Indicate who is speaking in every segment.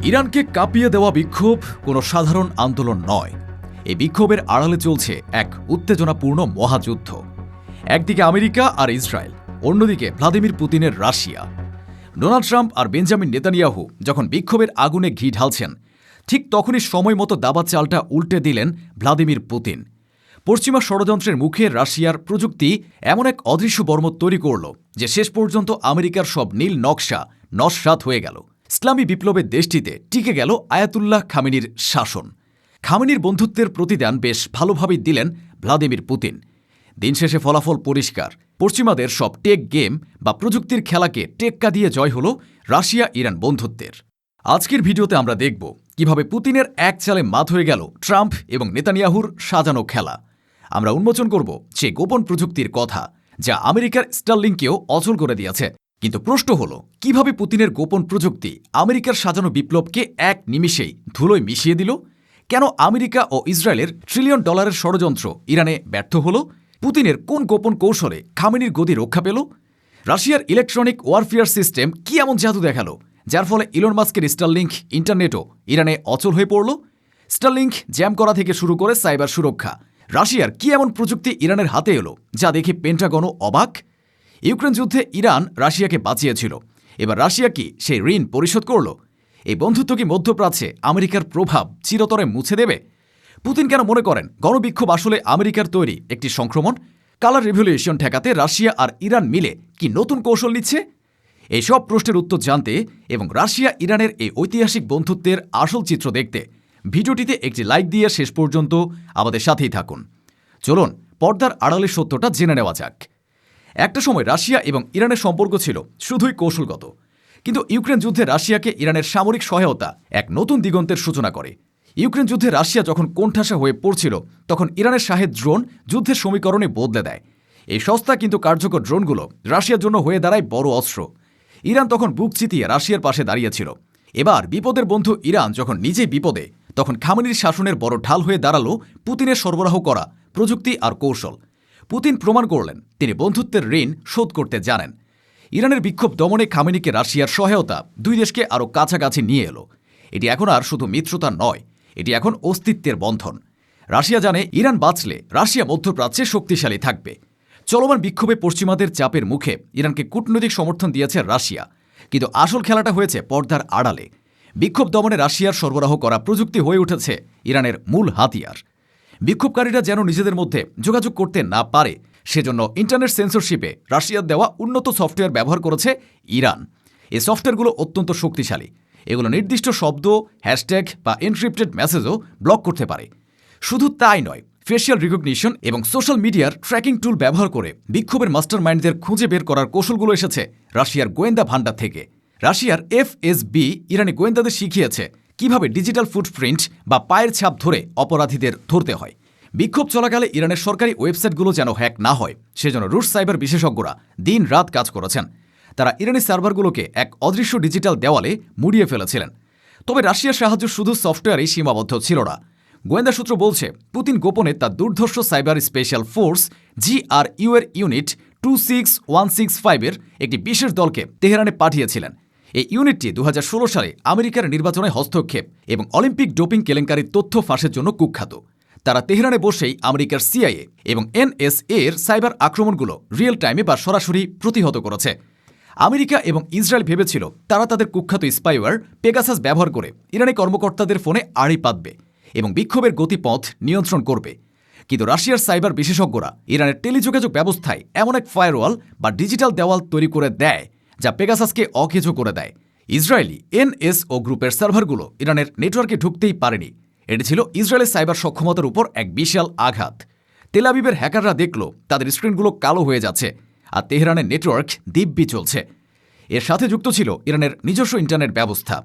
Speaker 1: ইরানকে কাঁপিয়ে দেওয়া বিক্ষোভ কোনো সাধারণ আন্দোলন নয়। এই বিক্ষোভের আড়ালে চলছে এক উত্তেজনাপূর্ণ মহাযুদ্ধ। একদিকে আমেরিকা আর ইসরায়েল, অন্যদিকে ভ্লাদিমির পুতিনের রাশিয়া। ডোনাল্ড ট্রাম্প আর বেঞ্জামিন নেতানিয়াহু যখন বিক্ষোভের আগুনে ঘি ঢালছেন, ঠিক তখনই সময় মতো দাবার চালটা উল্টে দিলেন ভ্লাদিমির পুতিন। পশ্চিমা ষড়যন্ত্রের মুখে রাশিয়ার প্রযুক্তি এমন এক অদৃশ্য বর্ম তৈরি করল যে শেষ পর্যন্ত আমেরিকার সব নীল নকশা নস্যাৎ হয়ে গেল। ইসলামী বিপ্লবের দেশটিতে টিকে গেল আয়াতুল্লাহ খামেনির শাসন। খামেনির বন্ধুত্বের প্রতিদান বেশ ভালোভাবেই দিলেন ভ্লাদিমির পুতিন। দিন শেষে ফলাফল পরিষ্কার। পশ্চিমাদের সব টেক গেম বা প্রযুক্তির খেলাকে টেক্কা দিয়ে জয় হল রাশিয়া ইরান বন্ধুত্বের। আজকের ভিডিওতে আমরা দেখব কিভাবে পুতিনের এক চালে মাত হয়ে গেল ট্রাম্প এবং নেতানিয়াহুর সাজানো খেলা। আমরা উন্মোচন করব সেই গোপন প্রযুক্তির কথা যা আমেরিকার স্টারলিংকেও অচল করে দিয়েছে। কিন্তু প্রশ্ন হল, কিভাবে পুতিনের গোপন প্রযুক্তি আমেরিকার সাজানো বিপ্লবকে এক নিমিষেই ধুলোয় মিশিয়ে দিল? কেন আমেরিকা ও ইসরায়েলের ট্রিলিয়ন ডলারের ষড়যন্ত্র ইরানে ব্যর্থ হল? পুতিনের কোন গোপন কৌশলে খামেনির গদি রক্ষা পেল? রাশিয়ার ইলেকট্রনিক ওয়ারফেয়ার সিস্টেম কি এমন জাদু দেখালো যার ফলে ইলন মাস্কের স্টারলিংক ইন্টারনেটও ইরানে অচল হয়ে পড়ল? স্টারলিংক জ্যাম করা থেকে শুরু করে সাইবার সুরক্ষা, রাশিয়ার কি এমন প্রযুক্তি ইরানের হাতে এলো যা দেখে পেন্টাগনও অবাক? ইউক্রেন যুদ্ধে ইরান রাশিয়াকে বাঁচিয়েছিল, এবার রাশিয়া কি সেই ঋণ পরিশোধ করল? এই বন্ধুত্ব কি মধ্যপ্রাচ্যে আমেরিকার প্রভাব চিরতরে মুছে দেবে? পুতিন কেন মনে করেন গণবিক্ষোভ আসলে আমেরিকার তৈরি একটি সংক্রমণ? কালার রেভলিউশন ঠেকাতে রাশিয়া আর ইরান মিলে কি নতুন কৌশল নিচ্ছে? এই সব প্রশ্নের উত্তর জানতে এবং রাশিয়া ইরানের এই ঐতিহাসিক বন্ধুত্বের আসল চিত্র দেখতে ভিডিওটিতে একটি লাইক দিয়ে শেষ পর্যন্ত আমাদের সাথেই থাকুন। চলুন পর্দার আড়ালের সত্যটা জেনে নেওয়া যাক। একটা সময় রাশিয়া এবং ইরানের সম্পর্ক ছিল শুধুই কৌশলগত, কিন্তু ইউক্রেন যুদ্ধে রাশিয়াকে ইরানের সামরিক সহায়তা এক নতুন দিগন্তের সূচনা করে। ইউক্রেন যুদ্ধে রাশিয়া যখন কোণঠাসা হয়ে পড়ছিল, তখন ইরানের শাহেদ ড্রোন যুদ্ধের সমীকরণে বদলে দেয়। এই সস্তা কিন্তু কার্যকর ড্রোনগুলো রাশিয়ার জন্য হয়ে দাঁড়ায় বড় অস্ত্র। ইরান তখন বুক চিতিয়ে রাশিয়ার পাশে দাঁড়িয়েছিল। এবার বিপদের বন্ধু ইরান যখন নিজেই বিপদে, তখন খামেনির শাসনের বড় ঢাল হয়ে দাঁড়ালো পুতিনের সরবরাহ করা প্রযুক্তি আর কৌশল। পুতিন প্রমাণ করলেন তিনি বন্ধুত্বের ঋণ শোধ করতে জানেন। ইরানের বিক্ষোভ দমনে খামেনিকে রাশিয়ার সহায়তা দুই দেশকে আরও কাছাকাছি নিয়ে এলো। এটি এখন আর শুধু মিত্রতা নয়, এটি এখন অস্তিত্বের বন্ধন। রাশিয়া জানে ইরান বাঁচলে রাশিয়া মধ্যপ্রাচ্যে শক্তিশালী থাকবে। চলমান বিক্ষোভে পশ্চিমাদের চাপের মুখে ইরানকে কূটনৈতিক সমর্থন দিয়েছে রাশিয়া, কিন্তু আসল খেলাটা হয়েছে পর্দার আড়ালে। বিক্ষোভ দমনে রাশিয়ার সরবরাহ করা প্রযুক্তি হয়ে উঠেছে ইরানের মূল হাতিয়ার। বিক্ষোভকারীরা যেন নিজেদের মধ্যে যোগাযোগ করতে না পারে, সেজন্য ইন্টারনেট সেন্সরশিপে রাশিয়ার দেওয়া উন্নত সফটওয়্যার ব্যবহার করেছে ইরান। এই সফটওয়্যারগুলো অত্যন্ত শক্তিশালী। এগুলো নির্দিষ্ট শব্দ, হ্যাশট্যাগ বা এনক্রিপ্টেড মেসেজও ব্লক করতে পারে। শুধু তাই নয়, ফেশিয়াল রিকগনিশন এবং সোশ্যাল মিডিয়ার ট্র্যাকিং টুল ব্যবহার করে বিক্ষোভের মাস্টার মাইন্ডদের খুঁজে বের করার কৌশলগুলো এসেছে রাশিয়ার গোয়েন্দা ভাণ্ডার থেকে। রাশিয়ার এফএসবি ইরানি গোয়েন্দাদের শিখিয়েছে কিভাবে ডিজিটাল ফুটপ্রিন্ট বা পায়ের ছাপ ধরে অপরাধীদের ধরতে হয়। বিক্ষোভ চলাকালে ইরানের সরকারি ওয়েবসাইটগুলো যেন হ্যাক না হয়, সেজন্য রুশ সাইবার বিশেষজ্ঞরা দিন রাত কাজ করেছেন। তারা ইরানি সার্ভারগুলোকে এক অদৃশ্য ডিজিটাল দেওয়ালে মুড়িয়ে ফেলেছিলেন। তবে রাশিয়ার সাহায্য শুধু সফটওয়্যারেই সীমাবদ্ধ ছিল না। গোয়েন্দা সূত্র বলছে, পুতিন গোপনে তার দুর্ধর্ষ সাইবার স্পেশাল ফোর্স GRU এর ইউনিট 26165-এর একটি বিশেষ দলকে তেহরানে পাঠিয়েছিলেন। এই ইউনিটটি 2016 সালে আমেরিকার নির্বাচনে হস্তক্ষেপ এবং অলিম্পিক ডোপিং কেলেঙ্কারির তথ্য ফাঁসের জন্য কুখ্যাত। তারা তেহরানে বসেই আমেরিকার CIA এবং NSA এর সাইবার আক্রমণগুলো রিয়েল টাইমে বা সরাসরি প্রতিহত করেছে। আমেরিকা এবং ইসরায়েল ভেবেছিল তারা তাদের কুখ্যাত স্পাইওয়্যার পেগাসাস ব্যবহার করে ইরানি কর্মকর্তাদের ফোনে আড়ি পাতবে এবং বিক্ষোভের গতিপথ নিয়ন্ত্রণ করবে। কিন্তু রাশিয়ার সাইবার বিশেষজ্ঞরা ইরানের টেলিযোগাযোগ ব্যবস্থায় এমন এক ফায়ারওয়াল বা ডিজিটাল দেওয়াল তৈরি করে দেয় যা পেগাসাসকে অকেজো করে দেয়। ইসরায়েলি NSO গ্রুপের সার্ভারগুলো ইরানের নেটওয়ার্কে ঢুকতেই পারেনি। এটি ছিল ইসরায়েলের সাইবার সক্ষমতার উপর এক বিশাল আঘাত। তেল আবিবের হ্যাকাররা দেখল তাদের স্ক্রিনগুলো কালো হয়ে যাচ্ছে, আর তেহরানের নেটওয়ার্ক দিব্যি চলছে। এর সাথে যুক্ত ছিল ইরানের নিজস্ব ইন্টারনেট ব্যবস্থা,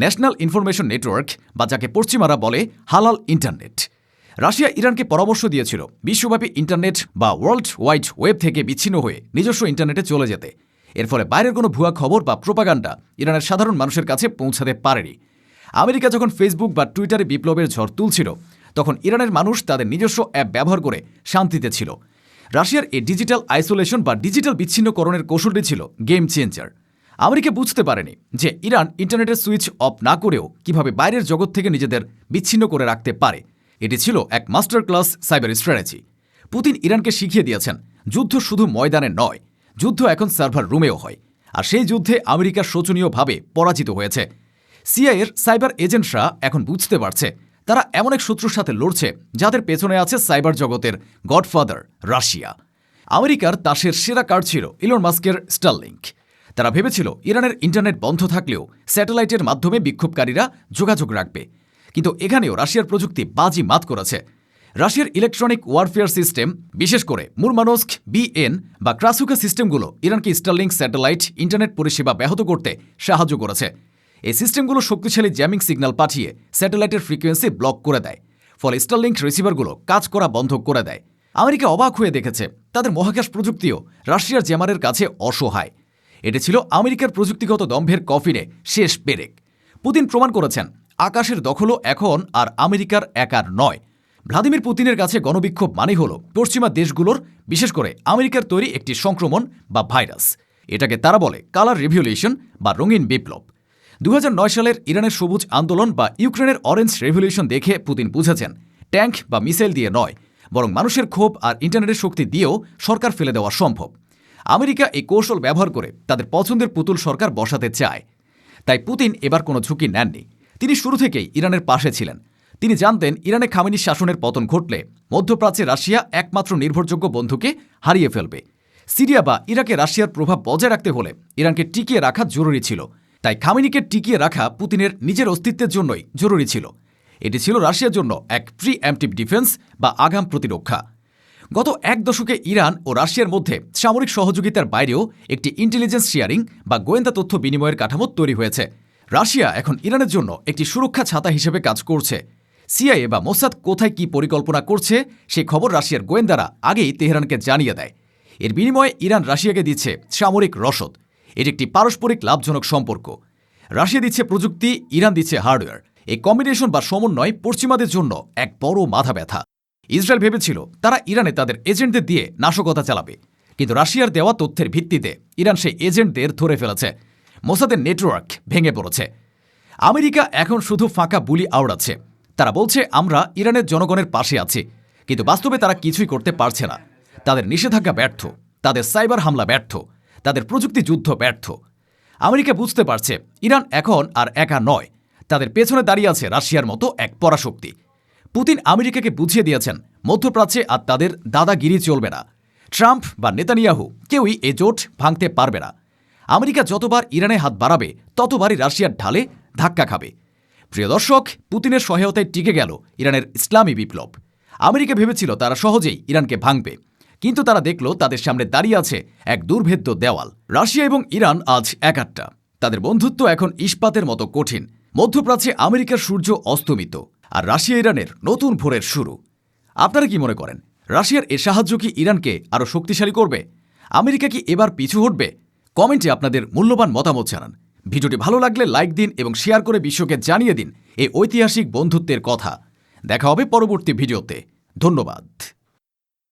Speaker 1: ন্যাশনাল ইনফরমেশন নেটওয়ার্ক বা যাকে পশ্চিমারা বলে হালাল ইন্টারনেট। রাশিয়া ইরানকে পরামর্শ দিয়েছিল বিশ্বব্যাপী ইন্টারনেট বা ওয়ার্ল্ড ওয়াইড ওয়েব থেকে বিচ্ছিন্ন হয়ে নিজস্ব ইন্টারনেটে চলে যেতে। এর ফলে বাইরের কোনো ভুয়া খবর বা প্রোপাগান্ডা ইরানের সাধারণ মানুষের কাছে পৌঁছাতে পারেনি। আমেরিকা যখন ফেসবুক বা টুইটারে বিপ্লবের ঝড় তুলছিল, তখন ইরানের মানুষ তাদের নিজস্ব অ্যাপ ব্যবহার করে শান্তিতে ছিল। রাশিয়ার এই ডিজিটাল আইসোলেশন বা ডিজিটাল বিচ্ছিন্নকরণের কৌশলটি ছিল গেম চেঞ্জার। আমেরিকা বুঝতে পারেনি যে ইরান ইন্টারনেটের সুইচ অফ না করেও কিভাবে বাইরের জগৎ থেকে নিজেদের বিচ্ছিন্ন করে রাখতে পারে। এটি ছিল এক master class cyber strategy. Putin ইরানকে শিখিয়ে দিয়েছেন যুদ্ধ শুধু ময়দানে নয়, যুদ্ধ এখন সার্ভার রুমেও হয়। আর সেই যুদ্ধে আমেরিকা শোচনীয়ভাবে পরাজিত হয়েছে। সিআইএর সাইবার এজেন্টরা এখন বুঝতে পারছে তারা এমন এক শত্রুর সাথে লড়ছে যাদের পেছনে আছে সাইবার জগতের গডফাদার রাশিয়া। আমেরিকার তাসের সেরা কার্ড ছিল ইলন মাস্কের স্টারলিংক। তারা ভেবেছিল ইরানের ইন্টারনেট বন্ধ থাকলেও স্যাটেলাইটের মাধ্যমে বিক্ষোভকারীরা যোগাযোগ রাখবে। কিন্তু এখানেও রাশিয়ার প্রযুক্তি বাজি মাত করেছে। রাশিয়ার ইলেকট্রনিক ওয়ারফেয়ার সিস্টেম, বিশেষ করে মুরমানস্ক বিএন বা ক্রাসুকা সিস্টেমগুলো ইরানকে স্টারলিংক স্যাটেলাইট ইন্টারনেট পরিষেবা ব্যাহত করতে সাহায্য করেছে। এই সিস্টেমগুলো শক্তিশালী জ্যামিং সিগন্যাল পাঠিয়ে স্যাটেলাইটের ফ্রিকোয়েন্সি ব্লক করে দেয়, ফলে স্টারলিংক রিসিভারগুলো কাজ করা বন্ধ করে দেয়। আমেরিকা অবাক হয়ে দেখেছে তাদের মহাকাশ প্রযুক্তিও রাশিয়ার জ্যামারের কাছে অসহায়। এটি ছিল আমেরিকার প্রযুক্তিগত দম্ভের কফিনে শেষ পেরেক। পুতিন প্রমাণ করেছেন আকাশের দখলও এখন আর আমেরিকার একার নয়। ভ্লাদিমির পুতিনের কাছে গণবিক্ষোভ মানে হল পশ্চিমা দেশগুলোর, বিশেষ করে আমেরিকার তৈরি একটি সংক্রমণ বা ভাইরাস। এটাকে তারা বলে কালার রেভলিউশন বা রঙিন বিপ্লব। 2009 সালের ইরানের সবুজ আন্দোলন বা ইউক্রেনের অরেঞ্জ রেভলিউশন দেখে পুতিন বুঝেছেন ট্যাঙ্ক বা মিসাইল দিয়ে নয়, বরং মানুষের ক্ষোভ আর ইন্টারনেটের শক্তি দিয়েও সরকার ফেলে দেওয়া সম্ভব। আমেরিকা এই কৌশল ব্যবহার করে তাদের পছন্দের পুতুল সরকার বসাতে চায়। তাই পুতিন এবার কোনো ঝুঁকি নেননি। তিনি শুরু থেকেই ইরানের পাশে ছিলেন। তিনি জানতেন ইরানে খামেনি শাসনের পতন ঘটলে মধ্যপ্রাচ্যে রাশিয়া একমাত্র নির্ভরযোগ্য বন্ধুকে হারিয়ে ফেলবে। সিরিয়া বা ইরাকে রাশিয়ার প্রভাব বজায় রাখতে হলে ইরানকে টিকিয়ে রাখা জরুরি ছিল। তাই খামেনিকে টিকিয়ে রাখা পুতিনের নিজের অস্তিত্বের জন্যই জরুরি ছিল। এটি ছিল রাশিয়ার জন্য এক প্রি এমপ্টিভ ডিফেন্স বা আগাম প্রতিরক্ষা। গত এক দশকে ইরান ও রাশিয়ার মধ্যে সামরিক সহযোগিতার বাইরেও একটি ইন্টেলিজেন্স শেয়ারিং বা গোয়েন্দা তথ্য বিনিময়ের কাঠামো তৈরি হয়েছে। রাশিয়া এখন ইরানের জন্য একটি সুরক্ষা ছাতা হিসেবে কাজ করছে। সিআইএ বা মোসাদ কোথায় কি পরিকল্পনা করছে সেই খবর রাশিয়ার গোয়েন্দারা আগেই তেহরানকে জানিয়ে দেয়। এর বিনিময়ে ইরান রাশিয়াকে দিচ্ছে সামরিক রসদ। এটি একটি পারস্পরিক লাভজনক সম্পর্ক। রাশিয়া দিচ্ছে প্রযুক্তি, ইরান দিচ্ছে হার্ডওয়্যার। এই কম্বিনেশন বা সমন্বয় পশ্চিমাদের জন্য এক বড় মাথা ব্যথা। ইসরায়েল ভেবেছিল তারা ইরানে তাদের এজেন্টদের দিয়ে নাশকতা চালাবে, কিন্তু রাশিয়ার দেওয়া তথ্যের ভিত্তিতে ইরান সেই এজেন্টদের ধরে ফেলেছে। মোসাদের নেটওয়ার্ক ভেঙে পড়েছে। আমেরিকা এখন শুধু ফাঁকা বুলি আওড়াচ্ছে। তারা বলছে আমরা ইরানের জনগণের পাশে আছি, কিন্তু বাস্তবে তারা কিছুই করতে পারছে না। তাদের নিষেধাজ্ঞা ব্যর্থ, তাদের সাইবার হামলা ব্যর্থ, তাদের প্রযুক্তি যুদ্ধ ব্যর্থ। আমেরিকা বুঝতে পারছে ইরান এখন আর একা নয়, তাদের পেছনে দাঁড়িয়ে আছে রাশিয়ার মতো এক পরাশক্তি। পুতিন আমেরিকাকে বুঝিয়ে দিয়েছেন মধ্যপ্রাচ্যে আর তাদের দাদাগিরি চলবে না। ট্রাম্প বা নেতানিয়াহু কেউই এ জোট ভাঙতে পারবে না। আমেরিকা যতবার ইরানে হাত বাড়াবে ততবারই রাশিয়ার ঢালে ধাক্কা খাবে। প্রিয় দর্শক, পুতিনের সহায়তায় টিকে গেল ইরানের ইসলামী বিপ্লব। আমেরিকা ভেবেছিল তারা সহজেই ইরানকে ভাঙবে, কিন্তু তারা দেখল তাদের সামনে দাঁড়িয়ে আছে এক দুর্ভেদ্য দেওয়াল। রাশিয়া এবং ইরান আজ একাট্টা। তাদের বন্ধুত্ব এখন ইস্পাতের মতো কঠিন। মধ্যপ্রাচ্যে আমেরিকার সূর্য অস্তমিত, আর রাশিয়া ইরানের নতুন ভোরের শুরু। আপনারা কি মনে করেন, রাশিয়ার এ সাহায্য কি ইরানকে আরও শক্তিশালী করবে? আমেরিকা কি এবার পিছু হটবে? কমেন্টে আপনাদের মূল্যবান মতামত জানান। ভিডিওটি ভালো লাগলে লাইক দিন এবং শেয়ার করে বিশ্বকে জানিয়ে দিন এই ঐতিহাসিক বন্ধুত্বের কথা। দেখা হবে পরবর্তী ভিডিওতে। ধন্যবাদ।